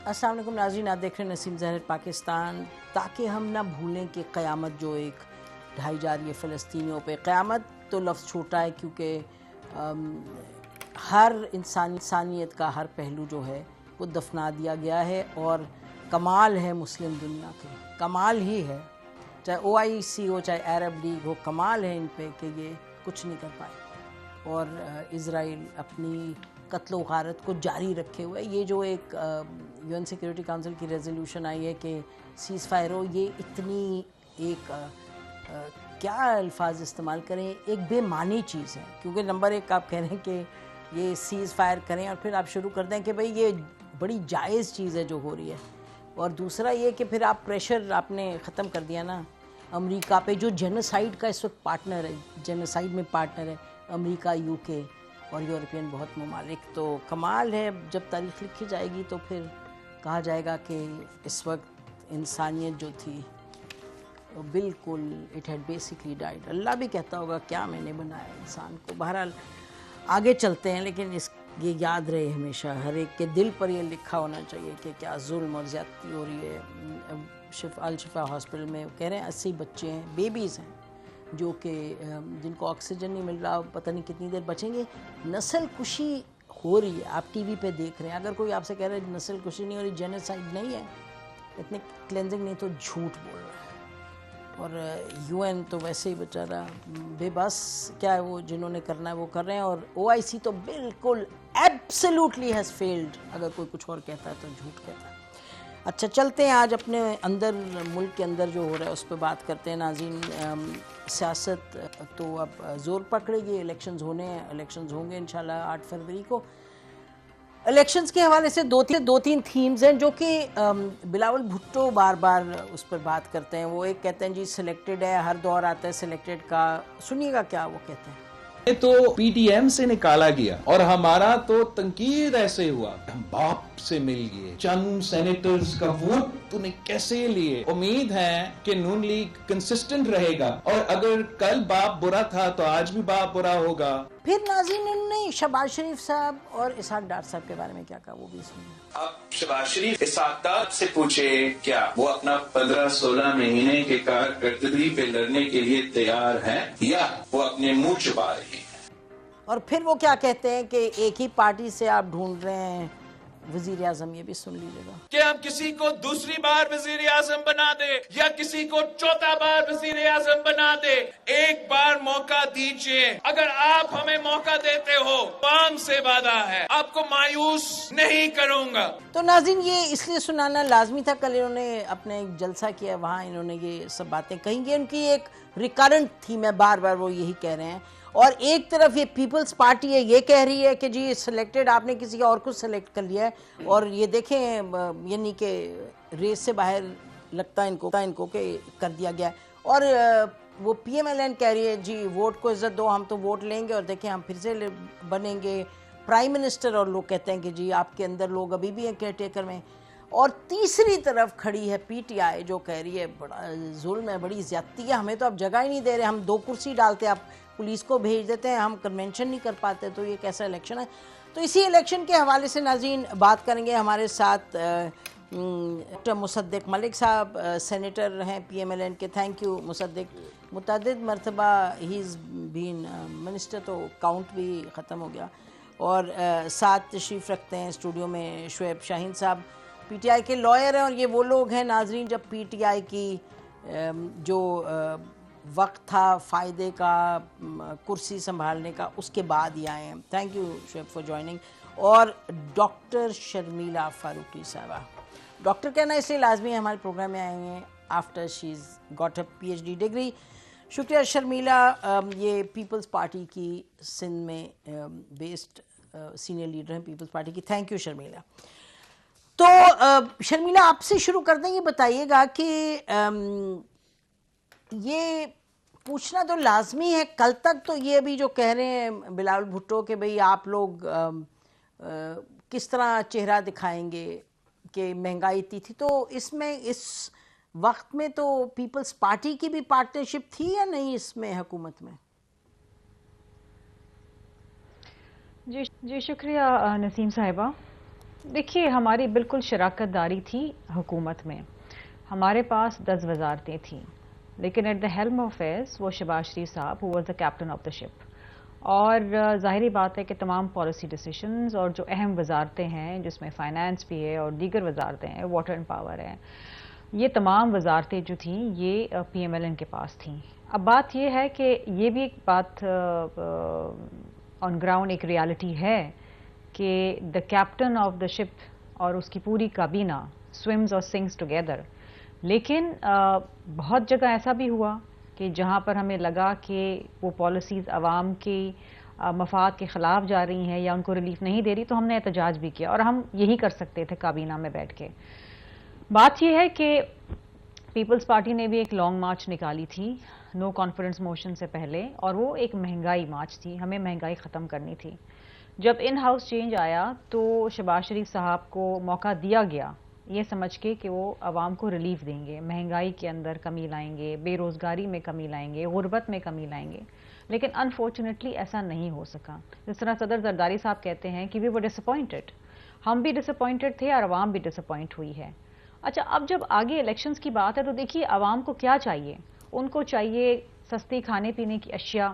السلام علیکم ناظرین، آپ دیکھ رہے ہیں نسیم زہر پاکستان. تاکہ ہم نہ بھولیں کہ قیامت جو ایک ڈھائی جا رہی ہے فلسطینیوں پہ. قیامت تو لفظ چھوٹا ہے کیونکہ ہر انسانیت کا ہر پہلو جو ہے وہ دفنا دیا گیا ہے، اور کمال ہے مسلم دنیا کے، کمال ہی ہے، چاہے OIC ہو چاہے عرب لیگ ہو، کمال ہے ان پہ کہ یہ کچھ نہیں کر پائے اور اسرائیل اپنی قتل و غارت کو جاری رکھے ہوئے. یہ جو ایک UN سیکیورٹی کونسل کی ریزولوشن آئی ہے کہ سیز فائر ہو، یہ اتنی ایک کیا الفاظ استعمال کریں، ایک بے معنی چیز ہے. کیونکہ نمبر ایک آپ کہہ رہے ہیں کہ یہ سیز فائر کریں اور پھر آپ شروع کر دیں کہ بھئی یہ بڑی جائز چیز ہے جو ہو رہی ہے، اور دوسرا یہ کہ پھر آپ پریشر آپ نے ختم کر دیا نا امریکہ پہ، جو جینوسائیڈ کا اس وقت پارٹنر ہے، جینوسائیڈ میں پارٹنر ہے امریکہ، UK اور یورپین بہت ممالک. تو کمال ہے، جب تاریخ لکھی جائے گی تو پھر کہا جائے گا کہ اس وقت انسانیت جو تھی بالکل اٹ ہیڈ بیسکلی ڈائڈ. اللہ بھی کہتا ہوگا کیا میں نے بنایا انسان کو. بہرحال آگے چلتے ہیں، لیکن یہ یاد رہے ہمیشہ ہر ایک کے دل پر یہ لکھا ہونا چاہیے کہ کیا ظلم اور زیادتی ہو رہی ہے. الشفا ہاسپٹل میں کہہ رہے ہیں 80 بچے ہیں، بیبیز ہیں جو کہ جن کو آکسیجن نہیں مل رہا، پتہ نہیں کتنی دیر بچیں گے. نسل کشی ہو رہی ہے، آپ TV پہ دیکھ رہے ہیں. اگر کوئی آپ سے کہہ رہا ہے نسل کشی نہیں ہو رہی، جینوسائیڈ نہیں ہے، اتنے کلینزنگ نہیں، تو جھوٹ بول رہا ہے. اور UN تو ویسے ہی بیچارہ بے بس، کیا ہے وہ جنہوں نے کرنا ہے وہ کر رہے ہیں، اور OIC تو بالکل ایبسلیوٹلی ہیز فیلڈ. اگر کوئی کچھ اور کہتا ہے تو جھوٹ کہتا ہے. اچھا چلتے ہیں، آج اپنے اندر ملک کے اندر جو ہو رہا ہے اس پہ بات کرتے ہیں. ناظرین، سیاست تو اب زور پکڑے گی، الیکشنز ہونے ہیں، الیکشنز ہوں گے انشاءاللہ 8 فروری کو. الیکشنز کے حوالے سے دو تین تھیمز ہیں جو کہ بلاول بھٹو بار بار اس پر بات کرتے ہیں. وہ ایک کہتے ہیں جی سلیکٹڈ ہے، ہر دور آتا ہے سلیکٹڈ کا. سنیے گا کیا وہ کہتے ہیں. تو PTM سے نکالا گیا اور ہمارا تو تنقید ایسے ہوا، ہم باپ سے مل گئے، چند سینیٹرز کا ووٹ تو نے کیسے لیے. امید ہے کہ نون لیگ کنسسٹنٹ رہے گا، اور اگر کل باپ برا تھا تو آج بھی باپ برا ہوگا. پھر ناظرین انہوں نے شہباز شریف صاحب اور اسحاق ڈار صاحب کے بارے میں کیا کہا وہ بھی سنیں. آپ شہباز شریف اسحاق ڈار سے پوچھے کیا وہ اپنا 15-16 مہینے کے کارکردگی پہ لڑنے کے لیے تیار ہیں یا وہ اپنے منہ چھپا رہے ہیں. اور پھر وہ کیا کہتے ہیں کہ ایک ہی پارٹی سے آپ ڈھونڈ رہے ہیں وزیر اعظم. یہ بھی سن لیجیے گا. کہ ہم کسی کو دوسری بار وزیر اعظم بنا دے یا کسی کو چوتھا بار وزیر اعظم بنا دے، ایک بار موقع دیجئے. اگر آپ ہمیں موقع دیتے ہو، عوام سے وعدہ ہے آپ کو مایوس نہیں کروں گا. تو ناظرین یہ اس لیے سنانا لازمی تھا، کل انہوں نے اپنے ایک جلسہ کیا، وہاں انہوں نے یہ سب باتیں کہیں گے. ان کی ایک ریکارنٹ تھیم ہے، بار بار وہ یہی کہہ رہے ہیں. اور ایک طرف یہ پیپلز پارٹی ہے، یہ کہہ رہی ہے کہ جی سلیکٹڈ، آپ نے کسی اور کو سلیکٹ کر لیا ہے، اور یہ دیکھیں یعنی کہ ریس سے باہر لگتا ہے ان کو کہ کر دیا گیا ہے. اور وہ PMLN کہہ رہی ہے جی ووٹ کو عزت دو، ہم تو ووٹ لیں گے اور دیکھیں ہم پھر سے بنیں گے پرائم منسٹر. اور لوگ کہتے ہیں کہ جی آپ کے اندر لوگ ابھی بھی ہیں کیئر ٹیکر میں. اور تیسری طرف کھڑی ہے PTI جو کہہ رہی ہے بڑا ظلم ہے، بڑی زیادتی ہے، ہمیں تو اب جگہ ہی نہیں دے رہے، ہم 2 کرسی ڈالتے آپ پولیس کو بھیج دیتے ہیں، ہم کنونشن نہیں کر پاتے، تو یہ کیسا الیکشن ہے. تو اسی الیکشن کے حوالے سے ناظرین بات کریں گے. ہمارے ساتھ ڈاکٹر مصدق ملک صاحب سینیٹر ہیں PMLN کے. تھینک یو مصدق. متعدد مرتبہ ہی از بین منسٹر، تو کاؤنٹ بھی ختم ہو گیا. اور ساتھ تشریف رکھتے ہیں اسٹوڈیو میں شعیب شاہین صاحب، PTI کے لائر ہیں. اور یہ وہ لوگ ہیں ناظرین جب PTI کی جو وقت تھا فائدے کا، کرسی سنبھالنے کا، اس کے بعد ہی آئے ہیں. Thank you Shoaib for joining. اور ڈاکٹر شرمیلا فاروقی صاحبہ، ڈاکٹر کہنا اس لیے لازمی ہے، ہمارے پروگرام میں آئی ہیں after she is got a PhD degree. شکریہ شرمیلا. یہ پیپلز پارٹی کی سندھ میں بیسڈ سینئر لیڈر ہیں پیپلز پارٹی کی. Thank you Sharmila. تو شرمیلا آپ سے شروع کر دیں، یہ بتائیے گا کہ یہ پوچھنا تو لازمی ہے، کل تک تو یہ ابھی جو کہہ رہے ہیں بلاول بھٹو کہ بھئی آپ لوگ کس طرح چہرہ دکھائیں گے کہ مہنگائی اتنی تھی، تو اس میں اس وقت میں تو پیپلز پارٹی کی بھی پارٹنرشپ تھی یا نہیں اس میں حکومت میں؟ جی شکریہ نسیم صاحبہ. دیکھیے ہماری بالکل شراکت داری تھی حکومت میں. ہمارے پاس 10 وزارتیں تھیں, لیکن at the helm of affairs وہ شہباز شریف صاحب who was the captain of the ship. اور ظاہری بات ہے کہ تمام پالیسی ڈیسیشنز اور جو اہم وزارتیں ہیں جس میں فائنانس بھی ہے اور دیگر وزارتیں ہیں, واٹر اینڈ پاور ہے, یہ تمام وزارتیں جو تھیں یہ پی ایم ایل این کے پاس تھیں. اب بات یہ ہے کہ یہ بھی ایک بات آن گراؤنڈ ایک ریالٹی ہے کہ دا کیپٹن آف دا شپ اور اس کی پوری کابینہ سوئمز اور سنگز ٹوگیدر. لیکن بہت جگہ ایسا بھی ہوا کہ جہاں پر ہمیں لگا کہ وہ پالیسیز عوام کی مفاد کے خلاف جا رہی ہیں یا ان کو ریلیف نہیں دے رہی, تو ہم نے احتجاج بھی کیا, اور ہم یہی کر سکتے تھے کابینہ میں بیٹھ کے. بات یہ ہے کہ پیپلز پارٹی نے بھی ایک لانگ مارچ نکالی تھی نو کانفیڈنس موشن سے پہلے, اور وہ ایک مہنگائی مارچ تھی. ہمیں مہنگائی ختم کرنی تھی. جب ان ہاؤس چینج آیا تو شہباز شریف صاحب کو موقع دیا گیا یہ سمجھ کے کہ وہ عوام کو ریلیف دیں گے, مہنگائی کے اندر کمی لائیں گے, بے روزگاری میں کمی لائیں گے, غربت میں کمی لائیں گے. لیکن انفارچونیٹلی ایسا نہیں ہو سکا. جس طرح صدر زرداری صاحب کہتے ہیں کہ وی ور ڈس اپوائنٹڈ, ہم بھی ڈس اپوائنٹڈ تھے اور عوام بھی ڈس اپوائنٹ ہوئی ہے. اچھا, اب جب آگے الیکشنز کی بات ہے تو دیکھیے عوام کو کیا چاہیے. ان کو چاہیے سستی کھانے پینے کی اشیاء,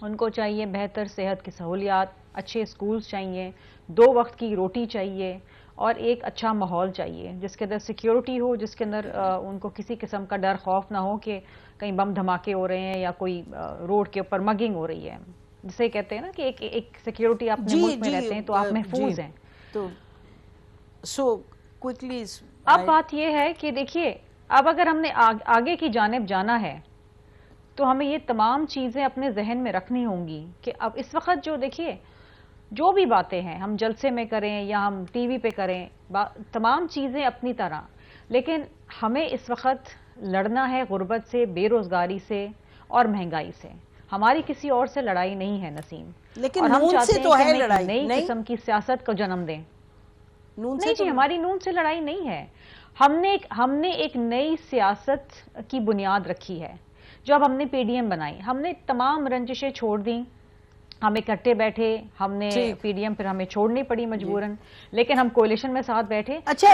ان کو چاہیے بہتر صحت کی سہولیات, اچھے اسکولز چاہیے, 2 وقت کی روٹی چاہیے, اور ایک اچھا ماحول چاہیے جس کے اندر سیکیورٹی ہو, جس کے اندر ان کو کسی قسم کا ڈر خوف نہ ہو کہ کہیں بم دھماکے ہو رہے ہیں یا کوئی روڈ کے اوپر مگنگ ہو رہی ہے. جسے کہتے ہیں نا کہ ایک سیکیورٹی آپ اپنے ملک میں رہتے ہیں تو آپ محفوظ ہیں. تو سو کوئکلی اب بات یہ ہے کہ دیکھیے اب اگر ہم نے آگے کی جانب جانا ہے تو ہمیں یہ تمام چیزیں اپنے ذہن میں رکھنی ہوں گی کہ اب اس وقت جو دیکھیے جو بھی باتیں ہیں ہم جلسے میں کریں یا ہم ٹی وی پہ کریں, تمام چیزیں اپنی طرح, لیکن ہمیں اس وقت لڑنا ہے غربت سے, بے روزگاری سے اور مہنگائی سے. ہماری کسی اور سے لڑائی نہیں ہے نسیم, لیکن نون سے تو ہے لڑائی. نئی قسم کی سیاست کو جنم دیں. نہیں جی, ہماری نون سے لڑائی نہیں ہے. ہم نے ایک نئی سیاست کی بنیاد رکھی ہے. جب ہم نے پی ڈی ایم بنائی, ہم نے تمام رنجشیں چھوڑ دیں, ہم اکٹھے بیٹھے, ہم نے پی ڈی ایم پھر ہمیں چھوڑنی پڑی مجبوراً, لیکن ہم کولیشن میں ساتھ بیٹھے. اچھا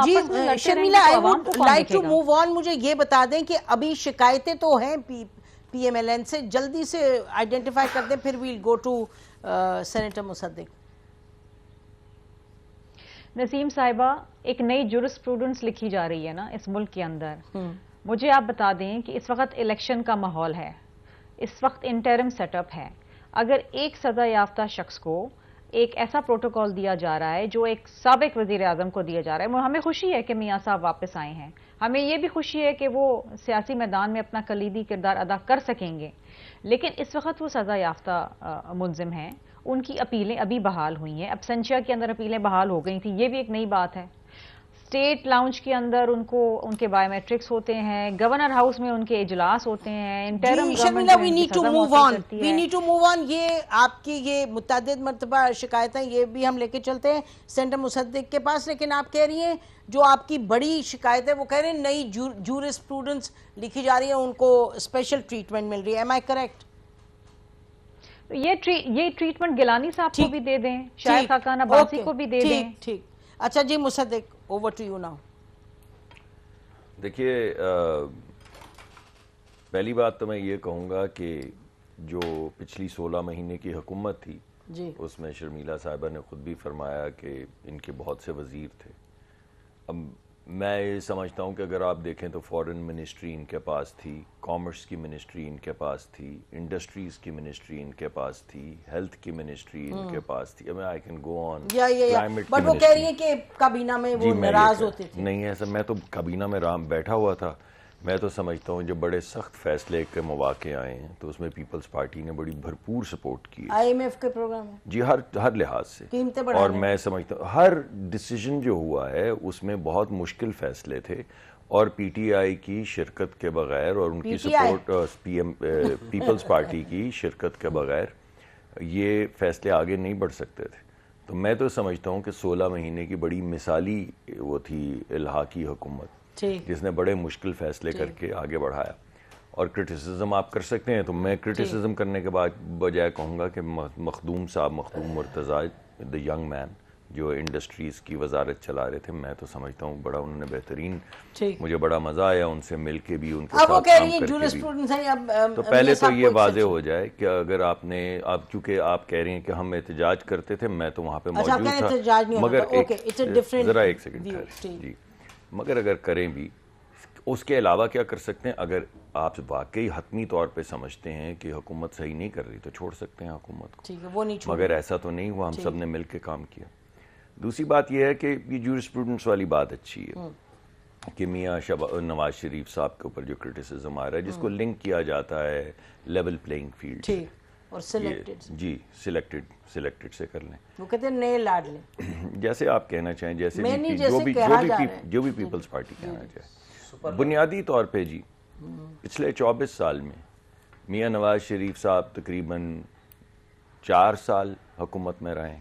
جی Sharmila, I would like to move on. مجھے یہ بتا دیں کہ ابھی شکایتیں تو ہیں پی ایم ایل این سے, جلدی سے آئیڈینٹیفائی کر دیں, پھر ویل گو ٹو سینیٹر مصدق. نسیم صاحبہ, ایک نئی جورسپروڈنس لکھی جا رہی ہے نا اس ملک کے اندر. مجھے آپ بتا دیں کہ اس وقت الیکشن کا ماحول ہے, اس وقت انٹرم سیٹ اپ ہے. اگر ایک سزا یافتہ شخص کو ایک ایسا پروٹوکول دیا جا رہا ہے جو ایک سابق وزیر اعظم کو دیا جا رہا ہے, ہمیں خوشی ہے کہ میاں صاحب واپس آئے ہیں, ہمیں یہ بھی خوشی ہے کہ وہ سیاسی میدان میں اپنا کلیدی کردار ادا کر سکیں گے, لیکن اس وقت وہ سزا یافتہ ملزم ہیں, ان کی اپیلیں ابھی بحال ہوئی ہیں. ابسنچیا کے اندر اپیلیں بحال ہو گئی تھیں, یہ بھی ایک نئی بات ہے. اسٹیٹ لاؤنج کے اندر ان کے بایو میٹرکس ہوتے ہیں, گورنر ہاؤس میں ان کے اجلاس ہوتے ہیں. Sharmila, we need to move on, we need to move on. یہ آپ کی یہ متعدد مرتبہ شکایتیں یہ بھی ہم لے کے چلتے ہیں سینیٹر مصدق کے پاس, لیکن آپ کہہ رہی ہیں جو آپ کی بڑی شکایت ہے وہ کہہ رہے ہیں نئی جورسپروڈنس لکھی جا رہی ہے, ان کو اسپیشل ٹریٹمنٹ مل رہی ہے. Am I correct? یہ ٹریٹمنٹ گیلانی صاحب کو بھی دے دیں, شاہد خاقان عباسی کو بھی دے دیں. ٹھیک. اچھا جی مصدق, اوور ٹو یو ناؤ. دیکھیے, پہلی بات تو میں یہ کہوں گا کہ جو پچھلی 16 مہینے کی حکومت تھی اس میں شرمیلا صاحبہ نے خود بھی فرمایا کہ ان کے بہت سے وزیر تھے. اب میں یہ سمجھتا ہوں کہ اگر آپ دیکھیں تو فورن منسٹری ان کے پاس تھی, کامرس کی منسٹری ان کے پاس تھی, انڈسٹریز کی منسٹری ان کے پاس تھی, ہیلتھ کی منسٹری ان کے پاس تھی. I can go on. But وہ کہہ رہی ہیں کہ کابینہ میں وہ ناراض ہوتے تھے. نہیں ایسا, میں تو کابینہ میں بیٹھا ہوا تھا. میں تو سمجھتا ہوں جب بڑے سخت فیصلے کے مواقع آئے ہیں تو اس میں پیپلز پارٹی نے بڑی بھرپور سپورٹ کی. آئی ایم ایف کے پروگرام جی, ہر لحاظ سے. اور میں سمجھتا ہوں ہر ڈیسیجن جو ہوا ہے اس میں بہت مشکل فیصلے تھے, اور پی ٹی آئی کی شرکت کے بغیر اور ان کی سپورٹ, پیپلز پارٹی کی شرکت کے بغیر یہ فیصلے آگے نہیں بڑھ سکتے تھے. تو میں تو سمجھتا ہوں کہ 16 مہینے کی بڑی مثالی وہ تھی الحاقی حکومت, جس نے بڑے مشکل فیصلے کر کے آگے بڑھایا. اور کرٹیسزم آپ کر سکتے ہیں, تو میں کرٹیسزم کرنے کے بعد بجائے کہوں گا کہ مخدوم مرتضیٰ, the young man, جو انڈسٹریز کی وزارت چلا رہے تھے. میں تو سمجھتا ہوں بڑا انہوں نے بہترین, مجھے بڑا مزہ آیا ان سے مل کے بھی, ان کے ساتھ کام کر کے بھی. تو پہلے تو یہ واضح ہو جائے کہ اگر آپ نے, آپ چونکہ آپ کہہ رہی ہیں کہ ہم احتجاج کرتے تھے, میں تو وہاں پہ موجود تھا, مگر ذرا ایک سیکنڈ جی, مگر اگر کریں بھی اس کے علاوہ کیا کر سکتے ہیں؟ اگر آپ واقعی حتمی طور پہ سمجھتے ہیں کہ حکومت صحیح نہیں کر رہی تو چھوڑ سکتے ہیں حکومت کو, مگر ایسا تو نہیں ہوا, ہم سب نے مل کے کام کیا. دوسری بات یہ ہے کہ یہ جورسپروڈنس والی بات اچھی ہے کہ میاں نواز شریف صاحب کے اوپر جو کرٹیسزم آ رہا ہے, جس کو لنک کیا جاتا ہے لیول پلینگ فیلڈ, اور سلیکٹڈ, جی سلیکٹڈ سے کر لیں, وہ کہتے ہیں نئے لاڈ لیں, جیسے آپ کہنا چاہیں, جیسے جو بھی پیپلز پارٹی کہنا چاہے. بنیادی طور پہ جی پچھلے 24 سال میں میاں نواز شریف صاحب تقریباً 4 سال حکومت میں رہے.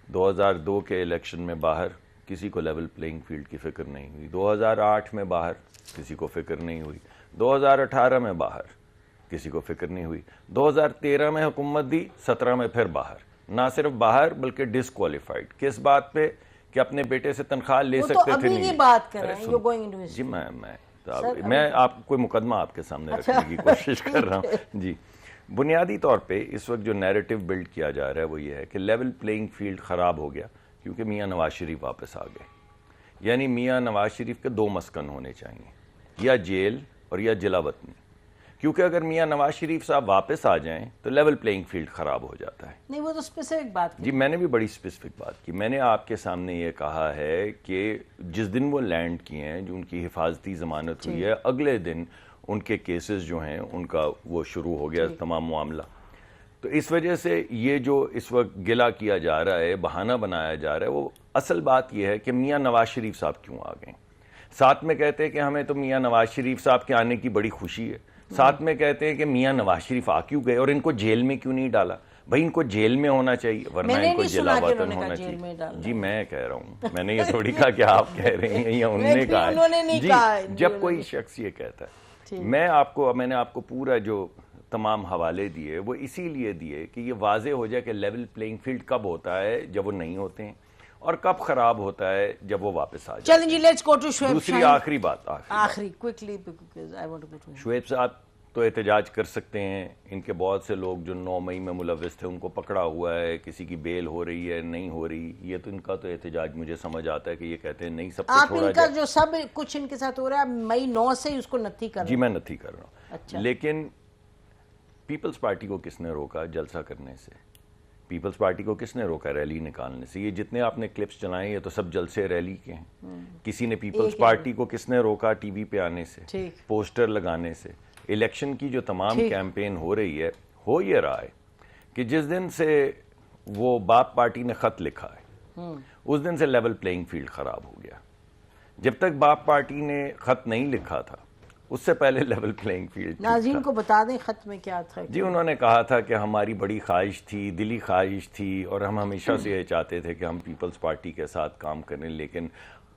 2002 کے الیکشن میں باہر کسی کو لیول پلینگ فیلڈ کی فکر نہیں ہوئی, 2008 میں باہر کسی کو فکر نہیں ہوئی, 2018 میں باہر کسی کو فکر نہیں ہوئی, 2013 میں حکومت دی, 17 میں پھر باہر, نہ صرف باہر بلکہ ڈسکوالیفائڈ. کس بات پہ؟ کہ اپنے بیٹے سے تنخواہ لے سکتے تھے نہیں. جی میں آپ کوئی مقدمہ آپ کے سامنے رکھنے کی کوشش کر رہا ہوں جی. بنیادی طور پہ اس وقت جو نیریٹو بلڈ کیا جا رہا ہے وہ یہ ہے کہ لیول پلینگ فیلڈ خراب ہو گیا کیونکہ میاں نواز شریف واپس آ گئے. یعنی میاں نواز شریف کے 2 مسکن ہونے چاہیے, یا جیل اور یا جلا وطنی, کیونکہ اگر میاں نواز شریف صاحب واپس آ جائیں تو لیول پلینگ فیلڈ خراب ہو جاتا ہے. نہیں وہ تو اسپیسیفک بات جی, میں نے بھی بڑی اسپیسیفک بات کی. میں نے آپ کے سامنے یہ کہا ہے کہ جس دن وہ لینڈ کیے ہیں, جو ان کی حفاظتی ضمانت ہوئی ہے, اگلے دن ان کے کیسز جو ہیں ان کا وہ شروع ہو گیا تمام معاملہ. تو اس وجہ سے یہ جو اس وقت گلہ کیا جا رہا ہے, بہانہ بنایا جا رہا ہے, وہ اصل بات یہ ہے کہ میاں نواز شریف صاحب کیوں آ گئے. ساتھ میں کہتے ہیں کہ ہمیں تو میاں نواز شریف صاحب کے آنے کی بڑی خوشی ہے, ساتھ میں کہتے ہیں کہ میاں نواز شریف آ کیوں گئے اور ان کو جیل میں کیوں نہیں ڈالا. بھائی ان کو جیل میں ہونا چاہیے ورنہ ان کو جلا وطن ہونا چاہیے. جی میں کہہ رہا ہوں, میں نے یہ تھوڑی کہا کہ آپ کہہ رہی ہیں یا انہوں نے کہا ہے. جی جب کوئی شخص یہ کہتا ہے, میں نے آپ کو پورا جو تمام حوالے دیے وہ اسی لیے دیے کہ یہ واضح ہو جائے کہ لیول پلینگ فیلڈ کب ہوتا ہے جب وہ نہیں ہوتے ہیں, اور کب خراب ہوتا ہے جب وہ واپس آ جائے. چلیں جی لیٹس گو ٹو شعیب. دوسری آخری بات, آخری quickly because I want to go to Shoaib صاحب تو احتجاج کر سکتے ہیں. ان کے بہت سے لوگ جو 9 مئی میں ملوث تھے ان کو پکڑا ہوا ہے, کسی کی بیل ہو رہی ہے نہیں ہو رہی. یہ تو ان کا تو احتجاج مجھے سمجھ آتا ہے کہ یہ کہتے ہیں نہیں سب کو چھوڑا جائے. آپ ان کا جو سب کچھ ان کے ساتھ ہو رہا ہے مئی 9 سے ہی اس کو نتھی کر رہے ہیں. جی میں نتھی کر رہا ہوں. اچھا. لیکن پیپلز پارٹی کو کس نے روکا جلسہ کرنے سے؟ پیپلز پارٹی کو کس نے روکا ریلی نکالنے سے؟ یہ جتنے آپ نے کلپس چلائے یہ تو سب جلسے ریلی کے ہیں. کسی نے پیپلز پارٹی کو کس نے روکا ٹی وی پہ آنے سے, پوسٹر لگانے سے؟ الیکشن کی جو تمام کیمپین ہو رہی ہے, ہو یہ رہا ہے کہ جس دن سے وہ باپ پارٹی نے خط لکھا ہے اس دن سے لیول پلینگ فیلڈ خراب ہو گیا. جب تک باپ پارٹی نے خط نہیں لکھا تھا اس سے پہلے لیول پلینگ فیلڈ. ناظرین کو بتا دیں خط میں کیا تھا. جی انہوں نے کہا تھا کہ ہماری بڑی خواہش تھی, دلی خواہش تھی, اور ہم ہمیشہ سے یہ چاہتے تھے کہ ہم پیپلز پارٹی کے ساتھ کام کریں, لیکن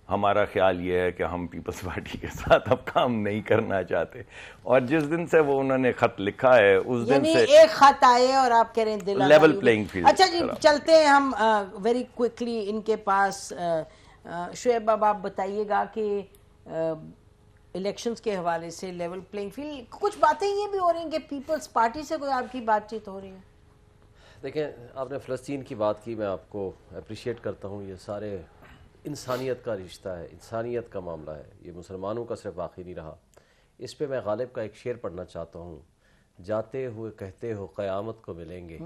ہمارا خیال یہ ہے کہ ہم پیپلز پارٹی کے ساتھ اب کام نہیں کرنا چاہتے. اور جس دن سے وہ انہوں نے خط لکھا ہے اس دن سے ایک خط آئے اور آپ کہہ رہے ہیں لیول پلینگ فیلڈ. اچھا جی چلتے ہیں ہم ویری کوئکلی ان کے پاس. شعیب اب آپ بتائیے گا کہ الیکشنز کے حوالے سے لیول پلینگ فیلڈ کچھ باتیں یہ بھی ہو رہی ہیں کہ پیپلز پارٹی سے کوئی آپ کی بات چیت ہو رہی ہے. دیکھیں آپ نے فلسطین کی بات کی, میں آپ کو اپریشیٹ کرتا ہوں. یہ سارے انسانیت کا رشتہ ہے, انسانیت کا معاملہ ہے, یہ مسلمانوں کا صرف واقعی نہیں رہا. اس پہ میں غالب کا ایک شعر پڑھنا چاہتا ہوں. جاتے ہوئے کہتے ہو قیامت کو ملیں گے,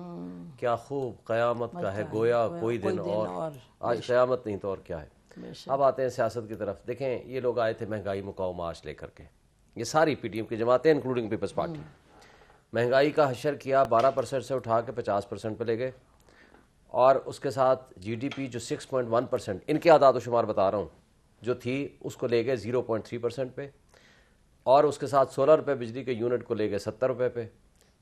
کیا خوب قیامت کا ہے گویا کوئی دن اور, آج قیامت نہیں تو اور کیا ہے. اب آتے ہیں سیاست کی طرف. دیکھیں یہ لوگ آئے تھے مہنگائی مکاؤ معاش لے کر کے, یہ ساری پی ٹی ایم کی جماعتیں انکلوڈنگ پیپلز پارٹی. مہنگائی کا حشر کیا, 12% سے اٹھا کے 50% پہ لے گئے, اور اس کے ساتھ جی ڈی پی جو 6.1% ان کے اعداد و شمار بتا رہا ہوں جو تھی اس کو لے گئے 0.3% پہ, اور اس کے ساتھ 16 روپے بجلی کے یونٹ کو لے گئے 70 روپے پہ.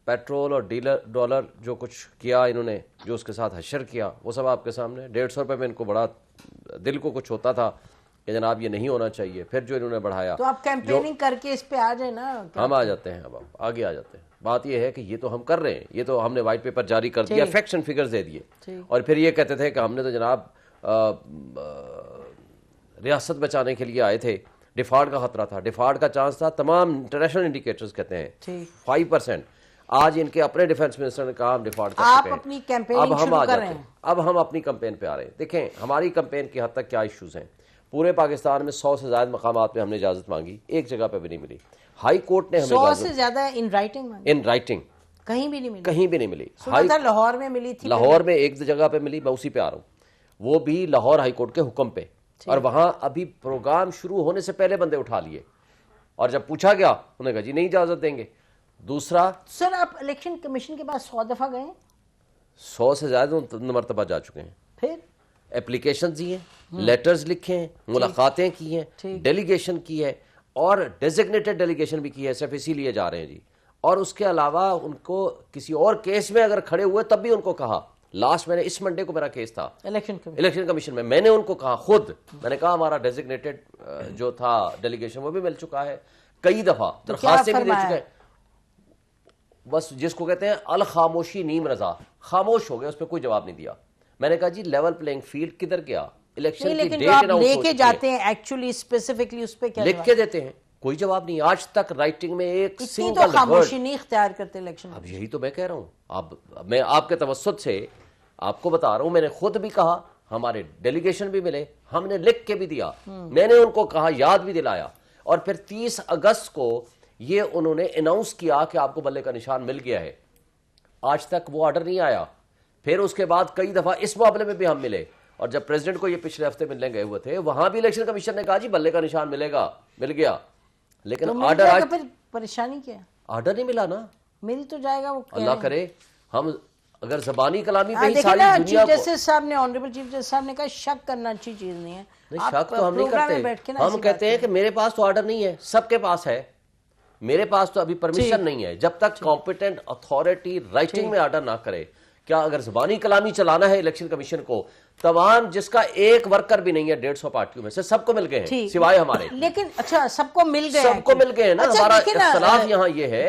پیٹرول اور ڈالر جو کچھ کیا انہوں نے, جو اس کے ساتھ حشر کیا وہ سب آپ کے سامنے. 150 روپے میں ان کو بڑا دل کو کچھ ہوتا تھا کہ جناب یہ نہیں ہونا چاہیے. پھر جو انہوں نے بڑھایا, تو آپ کیمپیننگ کر کے اس پہ آ جائیں نا. ہم آ جاتے ہیں, اب آگے آ جاتے ہیں. بات یہ ہے کہ یہ تو ہم کر رہے ہیں, یہ تو ہم نے وائٹ پیپر جاری کر دیا, فیکٹس اینڈ فگرز دے دیے, اور پھر یہ کہتے تھے کہ ہم نے تو جناب ریاست بچانے کے لیے آئے تھے, ڈیفالٹ کا خطرہ تھا, ڈیفالٹ کا چانس تھا, تمام انٹرنیشنل انڈیکیٹرز کہتے ہیں 5%. آج ان کے اپنے ڈیفنس منسٹر نے کہا ہم ڈیفالٹ کر چکے ہیں, اپنی کیمپیننگ شروع کر رہے ہیں. اب ہم اپنی کمپین پہ آ رہے ہیں. دیکھیں ہماری کمپین کی حد تک کیا ایشوز ہیں. پورے پاکستان میں 100 سے زائد مقامات پہ ہم نے اجازت مانگی, ایک جگہ پہ بھی نہیں ملی. ہائی کورٹ نے ہمیں 100 سے زیادہ ان رائٹنگ کہیں بھی نہیں ملی. لاہور میں ملی تھی, لاہور میں ایک جگہ پہ ملی, میں اسی پہ آ رہا ہوں, وہ بھی لاہور ہائی کورٹ کے حکم پہ, اور وہاں ابھی پروگرام شروع ہونے سے پہلے بندے اٹھا لیے, اور جب پوچھا گیا انہوں نے کہا جی نہیں اجازت دیں گے. دوسرا سر آپ الیکشن کمیشن کے پاس 100 دفعہ گئے ہیں؟ 100 سے زیادہ مرتبہ جا چکے ہیں. پھر اپلیکیشن دی ہیں, لیٹرز لکھے ہیں, ملاقاتیں کی ہیں, ڈیلیگیشن کی ہے, اور ڈیزگنیٹڈ ڈیلیگیشن بھی کی ہے, صرف اسی لیے جا رہے ہیں جی. اور اس کے علاوہ ان کو کسی اور کیس میں اگر کھڑے ہوئے تب بھی ان کو کہا, لاسٹ میں نے اس منڈے کو میرا کیس تھا الیکشن کمیشن میں نے ان کو کہا خود, میں نے کہا ہمارا ڈیزگنیٹڈ جو تھا ڈیلیگیشن وہ بھی مل چکا ہے, کئی دفعہ درخواستیں بھی دے چکے ہیں. بس جس کو کہتے ہیں الخاموشی نیم رضا, خاموش ہو گئے, اس پہ کوئی جواب نہیں دیا. میں نے کہا جی لیول پلینگ فیلڈ کدھر گیا, الیکشن کی ڈیٹ لے کے جاتے ہیں ایکچولی اسپیسیفکلی اس پہ کیا لکھ کے دیتے ہیں, کوئی جواب نہیں آج تک رائٹنگ میں ایک سنگل خاموشی نہیں اختیار کرتے الیکشن. اب یہی تو میں کہہ رہا ہوں, اب میں آپ کے توسط سے آپ کو بتا رہا ہوں, میں نے خود بھی کہا, ہمارے ڈیلیگیشن بھی ملے, ہم نے لکھ کے بھی دیا, میں نے ان کو کہا, یاد بھی دلایا, اور پھر 30 اگست کو یہ انہوں نے اناؤنس کیا کہ آپ کو بلے کا نشان مل گیا ہے. آج تک وہ آرڈر نہیں آیا. پھر اس کے بعد کئی دفعہ اس معاملے میں بھی ہم ملے, اور جب پریزیڈنٹ کو یہ پچھلے ہفتے ملنے گئے ہوئے تھے, وہاں بھی الیکشن کمیشن نے کہا جی بلے کا نشان ملے گا, مل گیا, لیکن آرڈر آج پریشانی کیا, آرڈر نہیں ملا نا. میری تو جائے گا وہ, اللہ کرے ہم اگر زبانی کلامی پہ ہی ساری دنیا کو, چیف جسٹس صاحب نے, آنریبل چیف جسٹس صاحب نے کہا شک کرنا اچھی چیز نہیں ہے. شک تو ہم نہیں کرتے, ہم کہتے ہیں کہ میرے پاس تو آرڈر نہیں ہے, سب کے پاس ہے, میرے پاس تو ابھی پرمیشن نہیں ہے. جب تک کمپیٹنٹ اتھارٹی رائٹنگ میں آرڈر نہ کرے, کیا اگر زبانی کلامی چلانا ہے الیکشن کمیشن کو, تمام جس کا ایک ورکر بھی نہیں ہے 150 پارٹیوں میں سے, سب کو مل گئے ہیں سوائے ہمارے. لیکن اچھا سب کو مل گئے, سب کو مل گئے ہیں نا. ہمارا اختلاف یہاں یہ ہے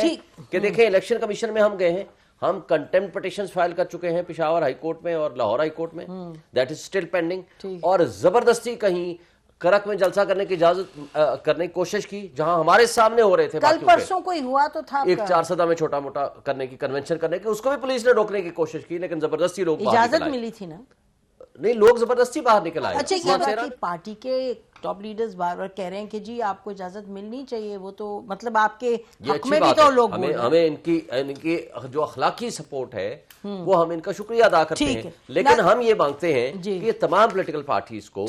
کہ دیکھیں الیکشن کمیشن میں ہم گئے ہیں, ہم کنٹمپٹ پٹیشنز فائل کر چکے ہیں پشاور ہائی کورٹ میں اور لاہور ہائی کورٹ میں, دیٹ از اسٹل پینڈنگ. اور زبردستی کہیں کرک میں جلسہ کرنے کی اجازت کرنے کی کوشش کی جہاں ہمارے سامنے ہو رہے تھے. کل پرسوں کوئی ہوا تو تھا ایک 4 صدا میں چھوٹا موٹا کرنے کی, کنونشن کرنے کی, اس کو بھی پولیس نے روکنے کی کوشش کی, لیکن زبردستی لوگ اجازت ملی تھی نا, نہیں لوگ زبردستی باہر نکل آئے. اچھا یہ پارٹی کے ٹاپ لیڈرز بار بار کہہ رہے ہیں کہ جی آپ کو اجازت ملنی چاہیے, وہ تو مطلب آپ کے حق میں بھی تو لوگ, ہمیں ان کی جو اخلاقی سپورٹ ہے وہ ہم ان کا شکریہ ادا کرتے ہیں, لیکن ہم یہ مانگتے ہیں کہ یہ تمام پولیٹیکل پارٹیز کو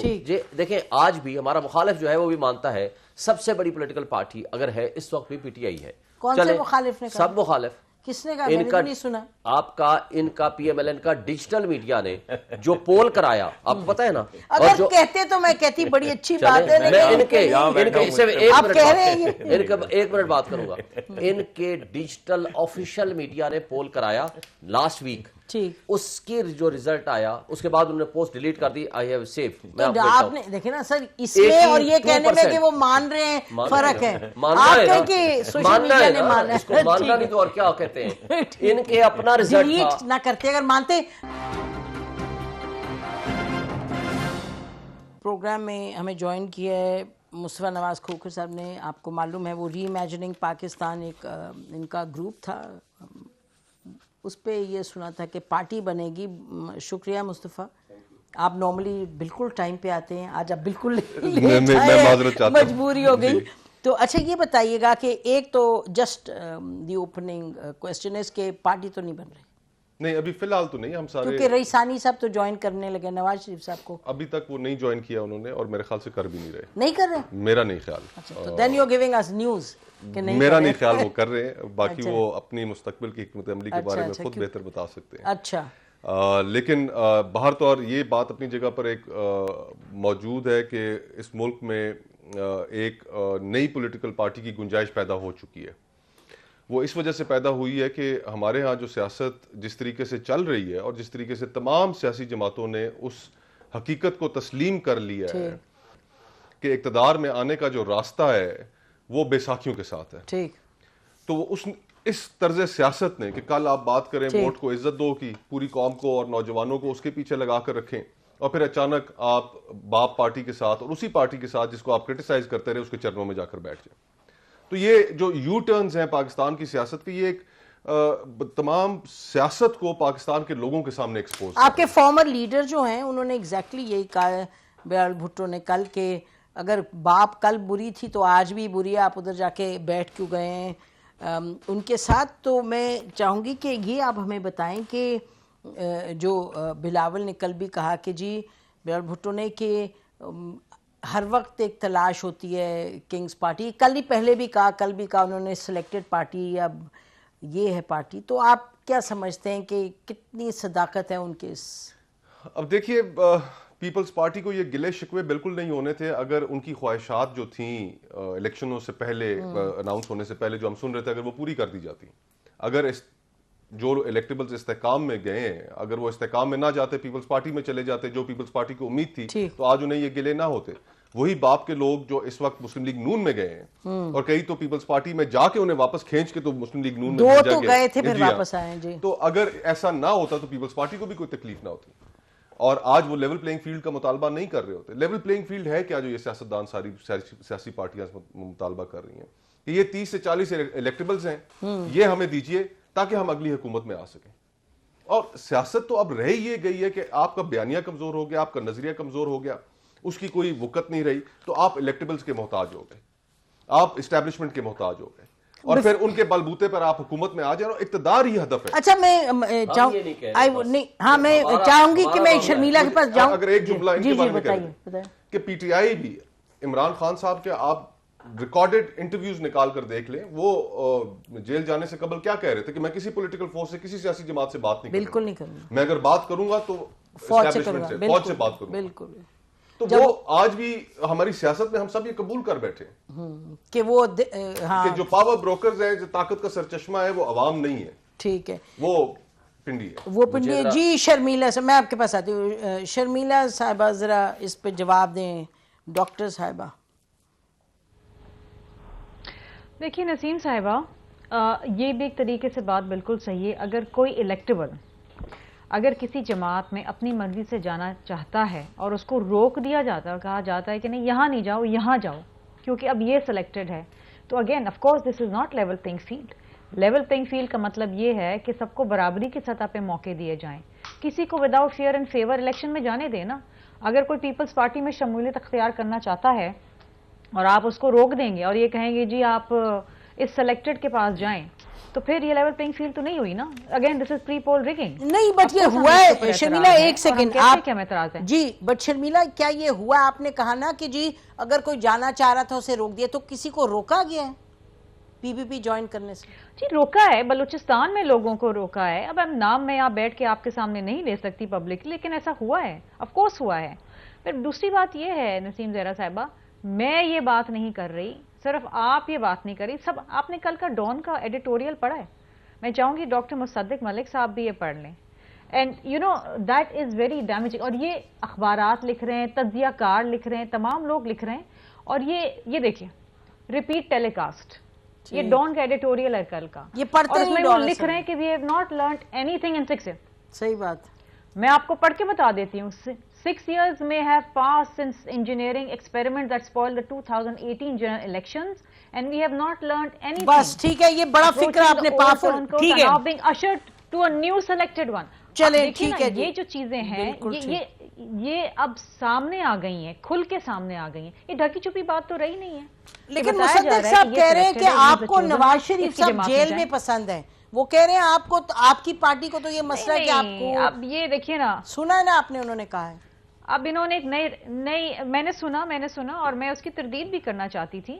دیکھیں, آج بھی ہمارا مخالف جو ہے وہ بھی مانتا ہے سب سے بڑی پولیٹیکل پارٹی اگر ہے اس وقت بھی پی ٹی آئی ہے. کون سے مخالف نے کہا؟ سب مخالف. کس نے کہا؟ میں نے نہیں سنا. آپ کا, ان کا پی ایم ایل این کا ڈیجیٹل میڈیا نے جو پول کرایا, آپ کو پتا ہے نا, اگر کہتے تو میں کہتی بڑی اچھی بات ہے, ایک منٹ بات کروں گا. ان کے ڈیجیٹل آفیشیل میڈیا نے پول کرایا لاسٹ ویک, اس کی جو ریزلٹ آیا اس کے بعد انہوں نے پوسٹ ڈیلیٹ کر دی. I have safe. آپ نے دیکھے نا سر, اس میں اور یہ کہنے میں کہ وہ مان رہے ہیں فرق ہے. آپ کہیں کہ سوشل میڈیا نے مانا ہے, اس کو ماننا نہیں تو اور کیا کہتے ہیں. ان کے اپنا ریزلٹ نہ کرتے اگر مانتے. پروگرام میں ہمیں جوائن کیا ہے مصطفیٰ نواز کھوکھر صاحب نے. آپ کو معلوم ہے وہ ری امیجننگ پاکستان ایک ان کا گروپ تھا, اس پہ یہ سنا تھا کہ پارٹی بنے گی. شکریہ مصطفیٰ, آپ نارملی بالکل ٹائم پہ آتے ہیں, آج آپ بالکل مجبوری ہو گئی. تو اچھا یہ بتائیے گا کہ ایک تو جسٹ دی اوپننگ کوسچن ہے کہ پارٹی تو نہیں بن رہی. نہیں ابھی فی الحال تو نہیں, ہم سارے, کیونکہ رئیسانی صاحب تو جوائن کرنے لگے, نواز شریف صاحب کو ابھی تک وہ نہیں جوائن کیا انہوں نے, اور میرے خیال سے کر بھی نہیں رہے. نہیں کر رہے, میرا نہیں خیال. تو then you are giving us news کہ نہیں, میرا نہیں خیال وہ کر رہے ہیں. باقی وہ اپنی مستقبل کی حکمت عملی کے بارے میں خود بہتر بتا سکتے ہیں. اچھا, لیکن باہر طور یہ بات اپنی جگہ پر ایک موجود ہے کہ اس ملک میں ایک نئی پولیٹیکل پارٹی کی گنجائش پیدا ہو چکی ہے. وہ اس وجہ سے پیدا ہوئی ہے کہ ہمارے ہاں جو سیاست جس طریقے سے چل رہی ہے اور جس طریقے سے تمام سیاسی جماعتوں نے اس حقیقت کو تسلیم کر لیا ہے کہ اقتدار میں آنے کا جو راستہ ہے وہ بے ساکھیوں کے ساتھ ہے. ٹھیک, تو وہ اس طرز سیاست نے کہ کل آپ بات کریں ووٹ کو عزت دو کی, پوری قوم کو اور نوجوانوں کو اس کے پیچھے لگا کر رکھیں, اور پھر اچانک آپ باپ پارٹی کے ساتھ اور اسی پارٹی کے ساتھ جس کو آپ کرٹیسائز کرتے رہے اس کے چرنوں میں جا کر بیٹھ جائیں. تو یہ جو یو ٹرنز ہیں پاکستان کی سیاست کی، یہ ایک تمام سیاست کو پاکستان کے لوگوں کے سامنے ایکسپوز. آپ کے فارمر لیڈر جو ہیں انہوں نے ایگزیکٹلی یہی کہا ہے بلال بھٹو نے کل، کہ اگر باپ کل بری تھی تو آج بھی بری ہے، آپ ادھر جا کے بیٹھ کیوں گئے ہیں ان کے ساتھ. تو میں چاہوں گی کہ یہ آپ ہمیں بتائیں کہ جو بلاول نے کل بھی کہا کہ جی بلال بھٹو نے کہ ہر وقت ایک تلاش ہوتی ہے کنگز پارٹی، کل ہی پہلے بھی کہا، کل بھی کہا انہوں نے سلیکٹڈ پارٹی اب یہ ہے پارٹی. تو آپ کیا سمجھتے ہیں کہ کتنی صداقت ہے ان کے اس؟ اب دیکھیے پیپلز پارٹی کو یہ گلے شکوے بالکل نہیں ہونے تھے اگر ان کی خواہشات جو تھیں الیکشنوں سے پہلے اناؤنس ہونے سے پہلے جو ہم سن رہے تھے اگر وہ پوری کر دی جاتی. اگر جو الیکٹیبلز استحکام میں گئے ہیں اگر وہ استحکام میں نہ جاتے، پیپلز پارٹی میں چلے جاتے جو پیپلز پارٹی کو امید تھی، تو آج انہیں یہ گلے نہ ہوتے. وہی باپ کے لوگ جو اس وقت مسلم لیگ نون میں گئے ہیں اور کئی تو پیپلز پارٹی میں جا کے انہیں واپس کھینچ کے تو مسلم لیگ نون میں دو تو گئے تھے پھر واپس آئے. جی تو اگر ایسا نہ ہوتا تو پیپلز پارٹی کو بھی کوئی تکلیف نہ ہوتی اور آج وہ لیول پلینگ فیلڈ کا مطالبہ نہیں کر رہے ہوتے. لیول پلینگ فیلڈ ہے کیا جو یہ سیاستدان ساری سیاسی پارٹیاں مطالبہ کر رہی ہیں کہ یہ 30 سے 40 الیکٹیبلز ہیں، یہ ہمیں دیجئے تاکہ ہم اگلی حکومت میں آ سکیں. اور سیاست تو اب رہ یہ گئی ہے کہ آپ کا بیانیہ کمزور ہو گیا، آپ کا نظریہ کمزور ہو گیا، اس کی کوئی وقت نہیں رہی تو آپ الیکٹیبلز کے محتاج ہو گئے، آپ اسٹیبلشمنٹ کے محتاج ہو گئے اور پھر ان کے بلبوتے پر آپ حکومت میں آ جائیں اور اقتدار ہی ہدف ہے. اچھا میں چاہوں گی کہ میں شرمیلا کے پاس جاؤں. اگر ایک جملہ ان کے بارے میں کہہ کہ پی ٹی آئی بھی عمران خان صاحب کے آپ ریکارڈڈ انٹرویوز نکال کر دیکھ لیں، وہ جیل جانے سے قبل کیا کہہ رہے تھے کہ میں کسی پولیٹیکل فورس سے کسی سیاسی جماعت سے بات نہیں بالکل نہیں کروں، میں اگر بات کروں گا تو فوج سے بات کروں. بالکل. تو وہ آج بھی ہماری سیاست میں ہم سب یہ قبول کر بیٹھے کہ وہ کہ جو پاور بروکرز ہیں، جو طاقت کا سرچشمہ ہے، وہ عوام نہیں ہے. ٹھیک ہے، وہ پنڈی ہے، وہ پنڈی ہے. جی شرمیلا سے میں آپ کے پاس آتی ہوں. شرمیلا صاحبہ ذرا اس پہ جواب دیں. ڈاکٹر صاحبہ. دیکھیے نسیم صاحبہ، یہ بھی ایک طریقے سے بات بالکل صحیح ہے. اگر کوئی الیکٹیبل اگر کسی جماعت میں اپنی مرضی سے جانا چاہتا ہے اور اس کو روک دیا جاتا ہے، کہا جاتا ہے کہ نہیں یہاں نہیں جاؤ یہاں جاؤ کیونکہ اب یہ سلیکٹڈ ہے، تو again of course this is not level playing field. Level playing field کا مطلب یہ ہے کہ سب کو برابری کی سطح پہ موقع دیے جائیں، کسی کو without fair and favour election میں جانے دیں نا. اگر کوئی پیپلز پارٹی میں شمولیت اختیار کرنا چاہتا ہے اور آپ اس کو روک دیں گے اور یہ کہیں گے جی آپ اس سلیکٹڈ کے پاس جائیں، تو پھر یہ لیول پلینگ فیلڈ تو نہیں ہوئی نا. Again this is pre poll rigging. نہیں بٹ یہ ہوا ہے شرمیلا، ایک سیکنڈ آپ کیا اعتراض ہے جی. بٹ شرمیلا کیا یہ ہوا؟ آپ نے کہا نا کہ جی اگر کوئی جانا چاہ رہا تھا اسے روک دیا، تو کسی کو روکا گیا ہے پی پی پی جوائن کرنے سے؟ جی روکا ہے، بلوچستان میں لوگوں کو روکا ہے. اب نام میں یہاں بیٹھ کے آپ کے سامنے نہیں لے سکتی پبلک، لیکن ایسا ہوا ہے، آف کورس ہوا ہے. پھر دوسری بات یہ ہے نسیم زہرا صاحبہ، میں یہ بات نہیں کر رہی، صرف آپ یہ بات نہیں کر رہی، سب آپ نے کل کا ڈان کا ایڈیٹوریل پڑھا ہے؟ میں چاہوں گی ڈاکٹر مصدق ملک صاحب بھی یہ پڑھ لیں. And you know that is very damaging. اور یہ اخبارات لکھ رہے ہیں، تجزیہ کار لکھ رہے ہیں، تمام لوگ لکھ رہے ہیں، اور یہ دیکھیں ریپیٹ ٹیلی کاسٹ، یہ ڈان کا ایڈیٹوریل ہے کل کا، یہ پڑھتے اور اس میں وہ لکھ رہے ہیں کہ we have not learned anything in 6 years. صحیح بات. میں آپ کو پڑھ کے بتا دیتی ہوں. 6 years may have passed since engineering experiment that spoiled the 2018 general elections and we have not learned anything. بس ٹھیک ہے، یہ بڑا فکر آپ نے پاورفل. ٹھیک ہے، now being ushered to a new selected one. چلیں ٹھیک ہے. یہ جو چیزیں ہیں یہ اب سامنے آ گئی ہیں، کھل کے سامنے آ گئی ہیں. یہ ڈھکی چھپی بات تو رہی نہیں ہے. لیکن مصدق صاحب کہہ رہے ہیں کہ آپ کو نواز شریف صاحب جیل میں پسند ہیں. وہ کہہ رہے ہیں آپ کو، آپ کی پارٹی کو تو یہ مسئلہ ہے کہ آپ کو، اب یہ دیکھیے نا، سنا ہے نا آپ نے، انہوں نے کہا ہے اب انہوں نے ایک نئی میں نے سنا اور میں اس کی تردید بھی کرنا چاہتی تھی.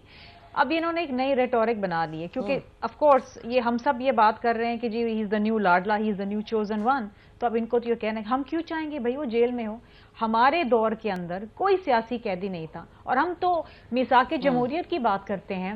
اب انہوں نے ایک نئی ریٹورک بنا لی ہے، کیونکہ آف کورس یہ ہم سب یہ بات کر رہے ہیں کہ جی ہی از دا نیو لاڈلا، he is the new chosen one. تو اب ان کو تو یہ کہنا ہے ہم کیوں چاہیں گے بھائی وہ جیل میں ہو. ہمارے دور کے اندر کوئی سیاسی قیدی نہیں تھا، اور ہم تو میثاق جمہوریت کی بات کرتے ہیں،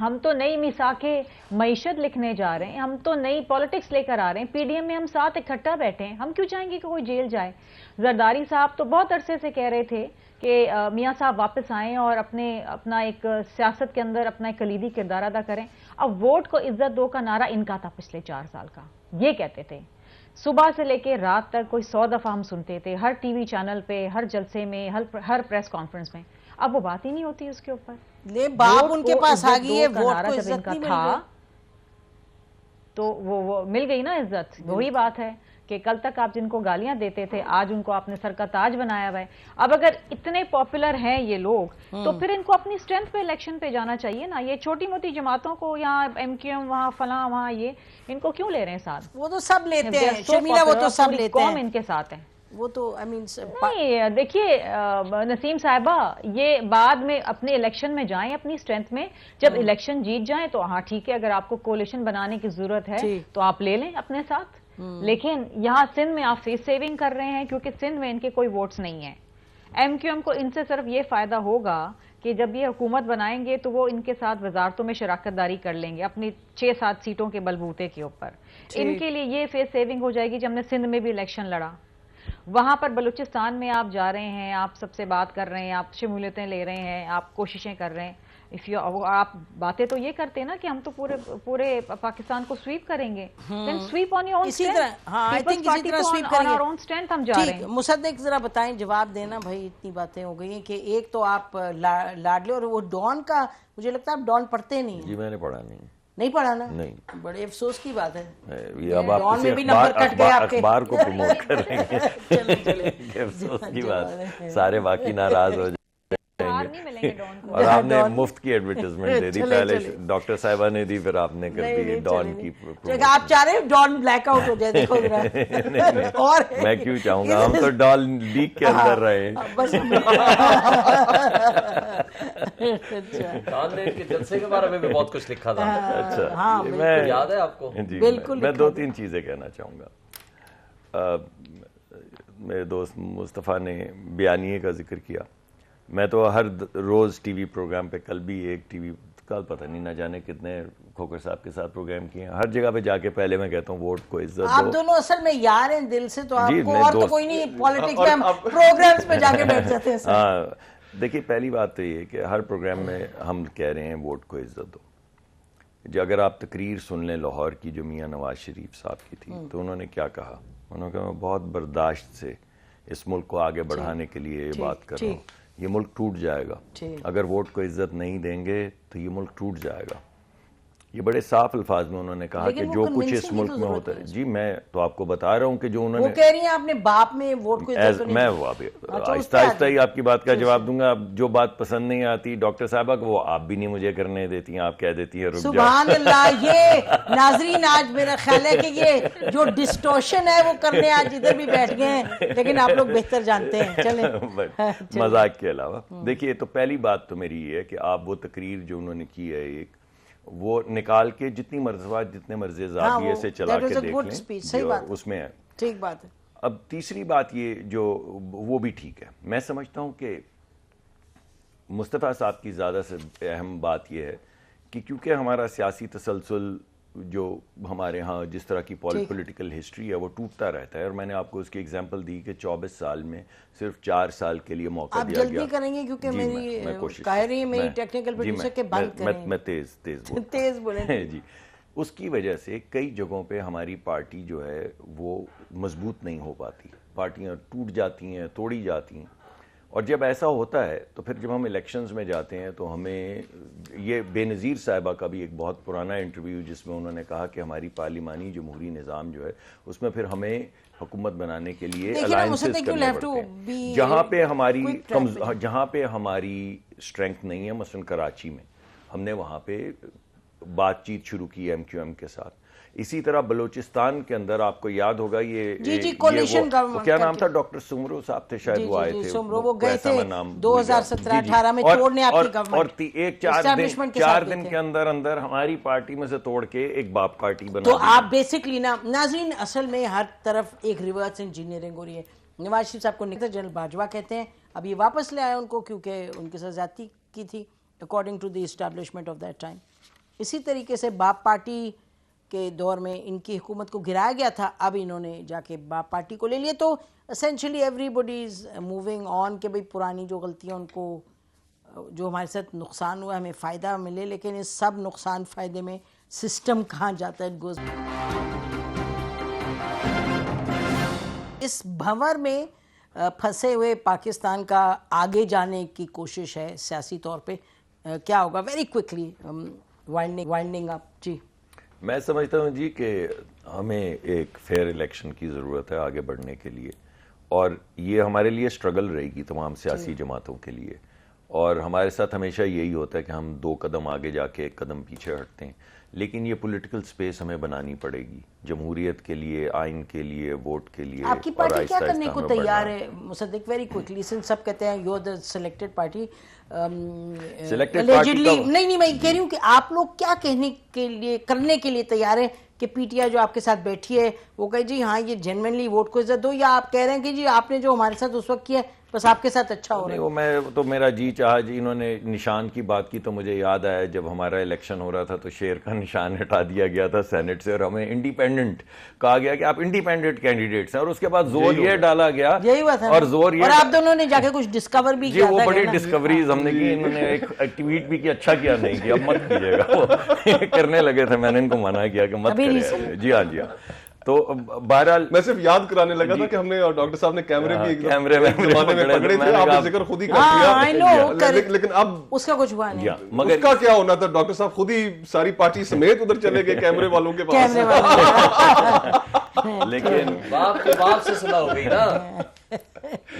ہم تو نئی میثاق معیشت لکھنے جا رہے ہیں، ہم تو نئی پالیٹکس لے کر آ رہے ہیں. پی ڈی ایم میں ہم ساتھ اکٹھا بیٹھے ہیں، ہم کیوں چاہیں گے کہ کوئی جیل جائے. زرداری صاحب تو بہت عرصے سے کہہ رہے تھے کہ میاں صاحب واپس آئیں اور اپنا ایک سیاست کے اندر اپنا ایک کلیدی کردار ادا کریں. اب ووٹ کو عزت دو کا نعرہ ان کا تھا پچھلے 4 سال کا، یہ کہتے تھے. صبح سے لے کے رات تک کوئی 100 دفعہ ہم سنتے تھے، ہر ٹی وی چینل پہ، ہر جلسے میں، ہر پریس کانفرنس میں. اب وہ بات ہی نہیں ہوتی اس کے اوپر. لے باپ ان کے پاس آ گئی ہے، ووٹ کو عزت نہیں مل گئی تو وہ مل گئی نا عزت. وہی بات ہے کہ کل تک آپ جن کو گالیاں دیتے تھے آج ان کو آپ نے سر کا تاج بنایا ہوا ہے. اب اگر اتنے پاپولر ہیں یہ لوگ تو پھر ان کو اپنی اسٹرینتھ پہ الیکشن پہ جانا چاہیے نا. یہ چھوٹی موٹی جماعتوں کو یہاں ایم کیو ایم وہاں فلاں وہاں یہ ان کو کیوں لے رہے ہیں ساتھ؟ وہ تو سب لیتے ہیں شرمیلا، وہ تو سب لیتے ہیں. قوم ان کے ساتھ ہے. وہ تو نہیں دیکھیے نسیم صاحبہ، یہ بعد میں اپنے الیکشن میں جائیں اپنی اسٹرینتھ میں، جب الیکشن جیت جائیں تو ہاں ٹھیک ہے، اگر آپ کو کولیشن بنانے کی ضرورت ہے تو آپ لے لیں اپنے ساتھ. لیکن یہاں سندھ میں آپ فیس سیونگ کر رہے ہیں کیونکہ سندھ میں ان کے کوئی ووٹس نہیں ہیں. ایم کیو ایم کو ان سے صرف یہ فائدہ ہوگا کہ جب یہ حکومت بنائیں گے تو وہ ان کے ساتھ وزارتوں میں شراکت داری کر لیں گے اپنی 6-7 سیٹوں کے بلبوتے کے اوپر. ان کے لیے یہ فیس سیونگ ہو جائے گی. جب ہم نے سندھ میں بھی الیکشن لڑا، وہاں پر بلوچستان میں آپ جا رہے ہیں، آپ سب سے بات کر رہے ہیں، آپ شمولیتیں لے رہے ہیں، آپ کوششیں کر رہے ہیں. آپ باتیں تو یہ کرتے ہیں نا کہ ہم تو پورے پاکستان کو سویپ کریں گے. مصدق ذرا بتائیں، جواب دینا بھائی. اتنی باتیں ہو گئی ہیں کہ ایک تو آپ لاڈلے، اور وہ ڈان کا مجھے لگتا ہے آپ ڈان پڑھتے نہیں ہیں. جی میں نے پڑھا نہیں پڑھا نا؟ نہیں. بڑے افسوس کی بات ہے. اب آپ اخبار کو پروموٹ کر رہے ہیں. افسوس کی بات، سارے باقی ناراض ہو جائیں. اور آپ نے مفت کی ایڈورٹائزمنٹ دے دی، پہلے ڈاکٹر صاحبہ نے دی، پھر آپ نے کر دی ڈان کی. آپ چاہ رہے ہیں ڈان بلیک آؤٹ ہو جائے؟ دیکھو اور میں کیوں چاہوں گا، ہم تو ڈان لیگ کے اندر رہے ہیں. ڈان نے کے جلسے کے بارے میں بھی بہت کچھ لکھا تھا. اچھا یاد ہے آپ کو؟ جی میں 2-3 چیزیں کہنا چاہوں گا. میرے دوست مصطفیٰ نے بیانیے کا ذکر کیا. میں تو ہر روز ٹی وی پروگرام پہ، کل بھی ایک ٹی وی کل پتہ نہیں نہ جانے کتنے کھوکر صاحب کے ساتھ پروگرام کیے ہیں. ہر جگہ پہ جا کے پہلے میں کہتا ہوں ووٹ کو عزت دو. آپ دونوں اصل میں یار ہیں دل سے، تو آپ کو اور تو کوئی نہیں، پالیٹکس میں ہم پروگرامز پہ جا کے بیٹھ جاتے ہیں. ہاں دیکھیے، پہلی بات تو یہ کہ ہر پروگرام میں ہم کہہ رہے ہیں ووٹ کو عزت دو. جو اگر آپ تقریر سن لیں لاہور کی جو میاں نواز شریف صاحب کی تھی، تو انہوں نے کیا کہا؟ انہوں نے کہا میں بہت برداشت سے اس ملک کو آگے بڑھانے کے لیے یہ بات کر رہا ہوں. یہ ملک ٹوٹ جائے گا اگر ووٹ کو عزت نہیں دیں گے تو یہ ملک ٹوٹ جائے گا. یہ بڑے صاف الفاز میں انہوں نے کہا کہ جو کچھ اس ملک میں ہوتا ہے. جی میں تو آپ کو بتا رہا ہوں کہ جو انہوں نے، وہ کہہ رہی ہیں آپ نے باپ میں ووٹ کو عزت نہیں. میں آہستہ آہستہ ہی آپ کی بات کا جواب دوں گا. جو بات پسند نہیں آتی ڈاکٹر صاحبہ کو، وہ آپ بھی نہیں مجھے کرنے دیتی ہیں، آپ کہہ دیتی ہیں رک جاؤ. سبحان اللہ. یہ ناظرین آج میرا خیال ہے کہ یہ جو ڈسٹورشن ہے وہ کرنے آج ادھر بھی بیٹھ گئے ہیں، لیکن آپ لوگ بہتر جانتے ہیں. چلیں مذاق کے علاوہ دیکھیے، تو پہلی بات تو میری یہ ہے کہ آپ وہ تقریر جو انہوں نے کی ہے ایک، وہ نکال کے جتنی مرتبہ جتنے مرضی زاویے سے چلا کے دیکھ لیں، اس میں ہے. ٹھیک بات ہے. اب تیسری بات یہ جو وہ بھی ٹھیک ہے. میں سمجھتا ہوں کہ مصطفیٰ صاحب کی زیادہ سے اہم بات یہ ہے کہ کیونکہ ہمارا سیاسی تسلسل جو ہمارے ہاں جس طرح کی پولیٹیکل ہسٹری ہے وہ ٹوٹتا رہتا ہے. اور میں نے آپ کو اس کی ایگزامپل دی کہ 24 سال میں صرف 4 سال کے لیے موقع دیا گیا. آپ جلدی کریں گے کیونکہ میری کہہ رہی ہے میری ٹیکنیکل پروڈیوسر کے بند کریں. میں تیز بولیں. جی اس کی وجہ سے کئی جگہوں پہ ہماری پارٹی جو ہے وہ مضبوط نہیں ہو پاتی. پارٹیاں ٹوٹ جاتی ہیں، توڑی جاتی ہیں. اور جب ایسا ہوتا ہے تو پھر جب ہم الیکشنز میں جاتے ہیں تو ہمیں یہ بے نظیر صاحبہ کا بھی ایک بہت پرانا انٹرویو جس میں انہوں نے کہا کہ ہماری پارلیمانی جمہوری نظام جو ہے اس میں پھر ہمیں حکومت بنانے کے لیے الائنسز کرنے پڑتے ہیں. جہاں پہ ہماری اسٹرینتھ نہیں ہے، مثلا کراچی میں ہم نے وہاں پہ بات چیت شروع کی ایم کیو ایم کے ساتھ. اسی طرح بلوچستان کے اندر آپ کو یاد ہوگا یہ کیا نام تھا، ڈاکٹر سمرو صاحب تھے شاید، وہ آئے تھے، وہ گئے تھے 2017-18 میں توڑنے آپ کی گورنمنٹ، اور ایک 4 دن کے اندر ہماری پارٹی میں سے توڑ کے ایک باپ پارٹی بنا. تو آپ بیسکلی نا ناظرین، اصل میں ہر طرف ایک ریورس انجینئرنگ ہو رہی ہے. نواز شریف صاحب کو جنرل باجوہ کہتے ہیں، اب یہ واپس لے آئے ان کو کیونکہ ان کے ساتھ زیادتی کی تھی according to the establishment of that time. اسی طریقے سے باپ پارٹی کے دور میں ان کی حکومت کو گرایا گیا تھا، اب انہوں نے جا کے باپ پارٹی کو لے لیا. تو essentially everybody is moving on کہ بھئی پرانی جو غلطیاں ان کو، جو ہمارے ساتھ نقصان ہوا ہمیں فائدہ ملے، لیکن اس سب نقصان فائدے میں سسٹم کہاں جاتا ہے. اس بھنور میں پھنسے ہوئے پاکستان کا آگے جانے کی کوشش ہے سیاسی طور پہ، کیا ہوگا؟ Very quickly winding up. جی میں سمجھتا ہوں جی کہ ہمیں ایک فیئر الیکشن کی ضرورت ہے آگے بڑھنے کے لیے، اور یہ ہمارے لیے سٹرگل رہے گی تمام سیاسی جماعتوں کے لیے، اور ہمارے ساتھ ہمیشہ یہی ہوتا ہے کہ ہم 2 قدم آگے جا کے 1 قدم پیچھے ہٹتے ہیں، لیکن یہ پولیٹیکل سپیس ہمیں بنانی پڑے گی جمہوریت کے لیے، آئین کے لیے، ووٹ کے لیے. آپ کی پارٹی کیا کرنے کو تیار ہے مصدق؟ ویری کوئکلی، سب کہتے ہیں you are the selected party. نہیں میں کہہ رہی ہوں کہ آپ لوگ کیا کرنے کے لیے تیار ہیں کہ پی ٹی آئی جو آپ کے ساتھ بیٹھی ہے وہ کہے جی ہاں یہ جینوینلی ووٹ کو عزت دو، یا آپ کہہ رہے ہیں کہ جی آپ نے جو ہمارے ساتھ اس وقت کیا بس آپ کے ساتھ اچھا ہو رہا ہے؟ وہ میں تو میرا جی چاہا جی، انہوں نے نشان کی بات کی تو مجھے یاد آیا جب ہمارا الیکشن ہو رہا تھا تو شیر کا نشان ہٹا دیا گیا تھا سینٹ سے، اور ہمیں انڈیپینڈنٹ کہا گیا کہ آپ انڈیپینڈنٹ کینڈیڈیٹس ہیں، اور اس کے بعد زور یہ ڈالا گیا، یہی ہوا تھا، اور زور یہ، اور آپ دونوں نے جا کے کچھ ڈسکور بھی کیا جی وہ بڑی ڈسکوریز ہم نے کی. انہوں نے ایک ٹویٹ بھی کیا، اچھا کیا نہیں کیا، اب مت کیجیے گا. وہ کرنے لگے تھے، میں نے ان کو منع کیا کہ مت کریں. جی ہاں جی ہاں. تو بہرحال میں صرف یاد کرانے لگا تھا کہ ہم نے، اور ڈاکٹر صاحب نے کیمرے میں پکڑے تھے، آپ نے ذکر خود ہی کر دیا، لیکن اب اس کا کچھ ہوا نہیں. مگر اس کا کیا ہونا تھا؟ ڈاکٹر صاحب خود ہی ساری پارٹی سمیت ادھر چلے گئے کیمرے والوں کے پاس. لیکن باپ کے باپ سے صلح ہو گئی نا.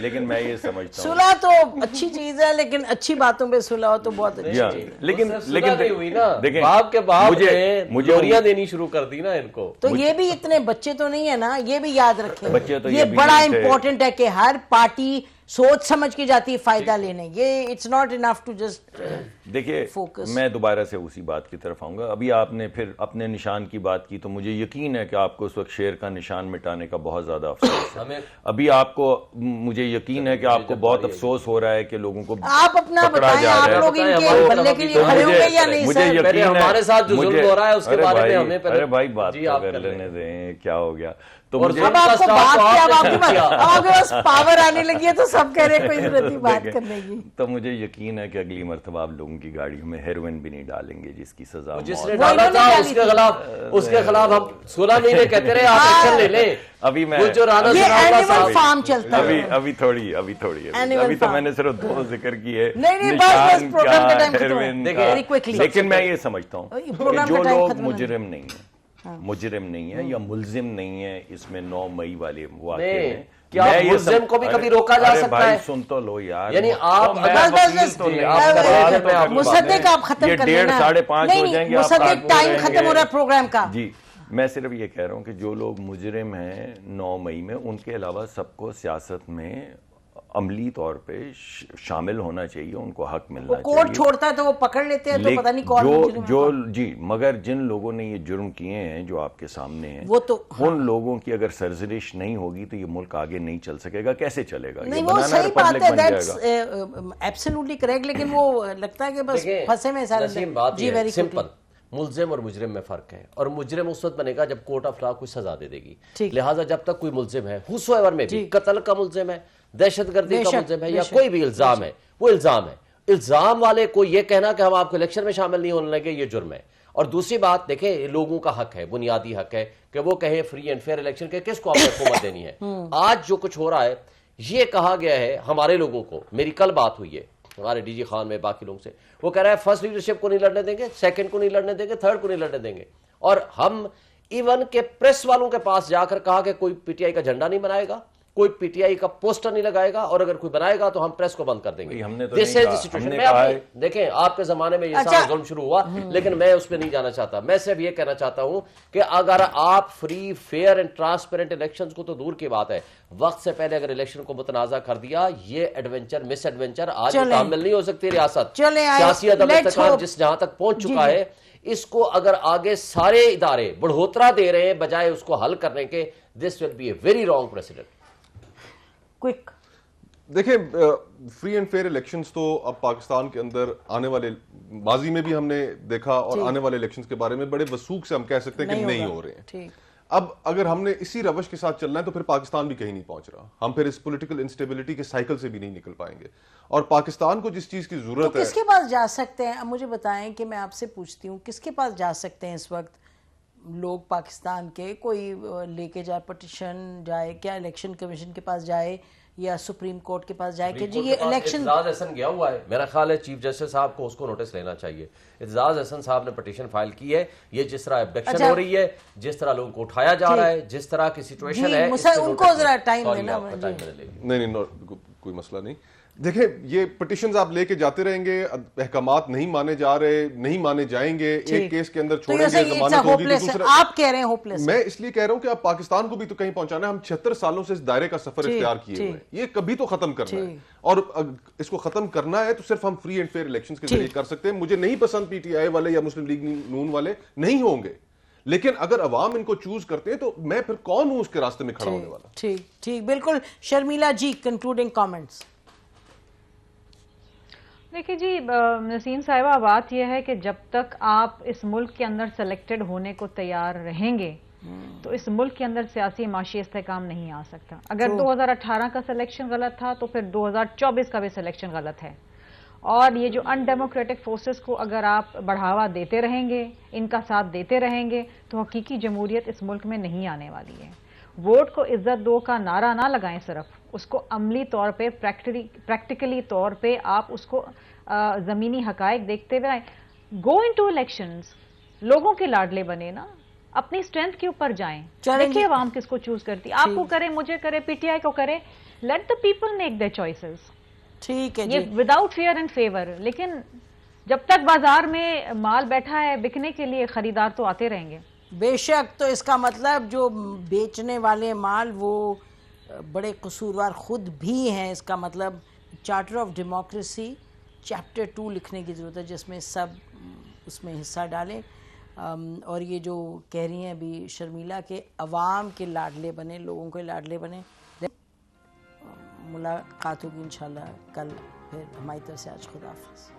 لیکن میں یہ سمجھتا ہوں صلح تو اچھی چیز ہے، لیکن اچھی باتوں پہ صلح ہو تو بہت اچھی چیز ہے. لیکن باپ کے باپ نے مجھوریاں دینی شروع کر دی نا ان کو. تو یہ بھی اتنے بچے تو نہیں ہے نا، یہ بھی یاد رکھیں، یہ بڑا امپورٹنٹ ہے کہ ہر پارٹی سوچ سمجھ کے جاتی ہے فائدہ لینے. یہ it's not enough to just. دیکھیے میں دوبارہ سے اسی بات کی طرف آؤں گا. ابھی آپ نے پھر اپنے نشان کی بات کی تو مجھے یقین ہے کہ آپ کو اس وقت شیر کا نشان مٹانے کا بہت زیادہ افسوس ہے. ابھی آپ کو، مجھے یقین ہے کہ آپ کو بہت افسوس ہو رہا ہے کہ لوگوں کو آپ اپنا بتائیں، آپ لوگ ان کے بلے کے لیے کھڑے ہوں گے یا نہیں؟ مجھے یقین ہے ہمارے ساتھ جو ظلم ہو رہا ہے اس کے بارے میں ہمیں پہلے، ارے بھائی بات کر لینے دیں، کیا ہو گیا؟ تو اب آپ کو بات کیا، اب آپ کے پاس پاور آنے لگی ہے تو سب کہہ رہے کوئی ضرورت نہیں بات کرنے کی. تو مجھے یقین ہے کہ اگلی مرتبہ آپ لوگوں کی گاڑیوں میں ہیروئن بھی نہیں ڈالیں گے جس کی سزا جس نے ڈالا تھا اس کے خلاف ہم 16 مہینے کہتے رہے آپ ایکشن لے لیں. ابھی میں فارم چلتا ہے، ابھی تھوڑی تو میں نے صرف 2 ذکر کیے، نشان کا ہیروئن کا. لیکن میں یہ سمجھتا ہوں کہ جو لوگ مجرم نہیں ہے یا ملزم نہیں ہے اس میں 9 مئی والے واقعے میں، کیا ملزم کو بھی کبھی روکا جا سکتا ہے؟ سن تو لو یار، یعنی آپ مصدق آپ ختم کر لینا، 5:30 ہو جائیں گے، مصدق ٹائم ختم ہو رہا ہے پروگرام کا. جی میں صرف یہ کہہ رہا ہوں کہ جو لوگ مجرم ہیں 9 مئی میں، ان کے علاوہ سب کو سیاست میں عملی طور پہ شامل ہونا چاہیے، ان کو حق ملنا چاہیے. کورٹ چھوڑتا ہے تو وہ پکڑ لیتے ہیں تو پتہ نہیں کون جی. مگر جن لوگوں نے یہ جرم کیے ہیں جو آپ کے سامنے ہیں، وہ تو ان لوگوں کی اگر سرزنش نہیں ہوگی تو یہ ملک آگے نہیں چل سکے گا. کیسے چلے گا؟ نہیں وہ صحیح بات ہے، دیٹس ایبسلیوٹلی کریکٹ، لیکن وہ لگتا ہے کہ بس پھنسے میں سارے. جی ویری سمپل، ملزم اور مجرم میں فرق ہے، اور مجرم اس وقت بنے گا جب کورٹ آف لا کوئی سزا دے دے گی. لہٰذا جب تک کوئی ملزم ہے whosoever میں بھی، قتل کا ملزم ہے، دہشت گردی کا ملزم ہے، یا کوئی بھی الزام ہے، وہ الزام ہے. الزام والے کو یہ کہنا کہ ہم آپ کو الیکشن میں شامل نہیں ہونے لگے، یہ جرم ہے. اور دوسری بات دیکھیں، لوگوں کا حق ہے، بنیادی حق ہے کہ وہ کہیں فری اینڈ فیئر الیکشن کے کس کو آپ کو حکومت دینی ہے. آج جو کچھ ہو رہا ہے، یہ کہا گیا ہے ہمارے لوگوں کو، میری کل بات ہوئی ہے ہمارے ڈی جی خان میں باقی لوگوں سے، وہ کہہ رہا ہے فرسٹ لیڈرشپ کو نہیں لڑنے دیں گے، سیکنڈ کو نہیں لڑنے دیں گے، تھرڈ کو نہیں لڑنے دیں گے. اور ہم ایون کہ پریس والوں کے پاس جا کر کہا کہ کوئی پی ٹی آئی کا جھنڈا نہیں بنائے گا، کوئی پی ٹی آئی کا پوسٹر نہیں لگائے گا، اور اگر کوئی بنائے گا تو ہم پریس کو بند کر دیں گے. دیکھیں آپ کے زمانے میں یہ سارا ظلم شروع ہوا، لیکن میں اس پہ نہیں جانا چاہتا. میں صرف یہ کہنا چاہتا ہوں کہ اگر آپ free fair and transparent elections کو، تو دور کی بات ہے، وقت سے پہلے اگر الیکشن کو متنازع کر دیا، یہ ایڈونچر مس ایڈونچر آج مکمل نہیں ہو سکتی. ریاست سیاسی عدم استحکام جس جہاں تک پہنچ چکا ہے، اس کو اگر آگے سارے ادارے بڑھوترا دے رہے ہیں بجائے اس کو حل کرنے کے، this will be a very wrong precedent. Quick دیکھیں، فری اینڈ فیئر الیکشنز تو اب پاکستان کے اندر آنے والے، ماضی میں بھی ہم نے دیکھا، اور آنے والے الیکشنز کے بارے میں بڑے وثوق سے ہم کہہ سکتے ہیں کہ نہیں ہو رہے ہیں. اب اگر ہم نے اسی روش کے ساتھ چلنا ہے تو پھر پاکستان بھی کہیں نہیں پہنچ رہا، ہم پھر اس پولیٹیکل انسٹیبلٹی کے سائیکل سے بھی نہیں نکل پائیں گے. اور پاکستان کو جس چیز کی ضرورت ہے، کس کے پاس جا سکتے ہیں؟ اب مجھے بتائیں کہ میں آپ سے پوچھتی ہوں، کس کے پاس جا سکتے ہیں اس وقت لوگ پاکستان کے کوئی لے کے جائے پٹیشن جائے کیا الیکشن کمیشن کے پاس جائے یا سپریم کورٹ کے پاس جائے کہ جی یہ الیکشن اعتزاز احسن گیا ہوا ہے. میرا خیال ہے چیف جسٹس صاحب کو اس کو نوٹس لینا چاہیے. اعتزاز احسن صاحب نے پٹیشن فائل کی ہے. یہ جس طرح ابڈکشن ہو رہی ہے, جس طرح لوگوں کو اٹھایا جا رہا ہے, جس طرح کی سچویشن ہے, ان کو ذرا ٹائم دینا. نہیں کوئی مسئلہ نہیں. دیکھیں یہ پٹیشنز آپ لے کے جاتے رہیں گے, احکامات نہیں مانے جا رہے, نہیں مانے جائیں گے, ایک کیس کے اندر چھوڑیں گے, ضمانت ہوگی دوسرا. آپ کہہ رہے ہیں ہوپلیس. میں اس لیے کہہ رہا ہوں کہ آپ پاکستان کو بھی تو کہیں پہنچانا ہے. ہم 76 سالوں سے اس دائرے کا سفر اختیار کیے ہوئے ہیں, یہ کبھی تو ختم کرنا ہے, اور اس کو ختم کرنا ہے تو صرف ہم فری اینڈ فیئر الیکشنز کے ذریعے کر سکتے ہیں. مجھے نہیں پسند پی ٹی آئی والے یا مسلم لیگ نون والے نہیں ہوں گے, لیکن اگر عوام ان کو چوز کرتے ہیں تو میں پھر کون ہوں اس کے راستے میں کھڑا ہونے والا. ٹھیک بالکل. شرمیلا جی کنکلوڈنگ کامنٹس. دیکھیے جی نسیم صاحبہ, بات یہ ہے کہ جب تک آپ اس ملک کے اندر سلیکٹڈ ہونے کو تیار رہیں گے تو اس ملک کے اندر سیاسی معاشی استحکام نہیں آ سکتا. اگر 2018 کا سلیکشن غلط تھا تو پھر 2024 کا بھی سلیکشن غلط ہے. اور یہ جو ان ڈیموکریٹک فورسز کو اگر آپ بڑھاوا دیتے رہیں گے, ان کا ساتھ دیتے رہیں گے, تو حقیقی جمہوریت اس ملک میں نہیں آنے والی ہے. ووٹ کو عزت دو کا نعرہ نہ لگائیں, صرف اس کو عملی طور پہ پریکٹیکلی طور پہ آپ اس کو زمینی حقائق دیکھتے ہوئے آئیں. گو انٹو الیکشنز, لوگوں کے لاڈلے بنے نا, اپنی اسٹرینتھ کے اوپر جائیں. دیکھیے عوام کس کو چوز کرتی, آپ کو کرے, مجھے کرے, پی ٹی آئی کو کرے, let the people make their choices. ٹھیک ہے یہ وداؤٹ فیئر اینڈ فیور. لیکن جب تک بازار میں مال بیٹھا ہے بکنے کے لیے, خریدار تو آتے رہیں گے. بے شک. تو اس کا مطلب جو بیچنے والے مال وہ بڑے قصوروار خود بھی ہیں. اس کا مطلب چارٹر آف ڈیموکریسی چیپٹر 2 لکھنے کی ضرورت ہے, جس میں سب اس میں حصہ ڈالیں. اور یہ جو کہہ رہی ہیں ابھی شرمیلا کے عوام کے لاڈلے بنے, لوگوں کے لاڈلے بنے. ملاقات ہوگی انشاءاللہ کل پھر. ہماری طرف سے آج خدا حافظ.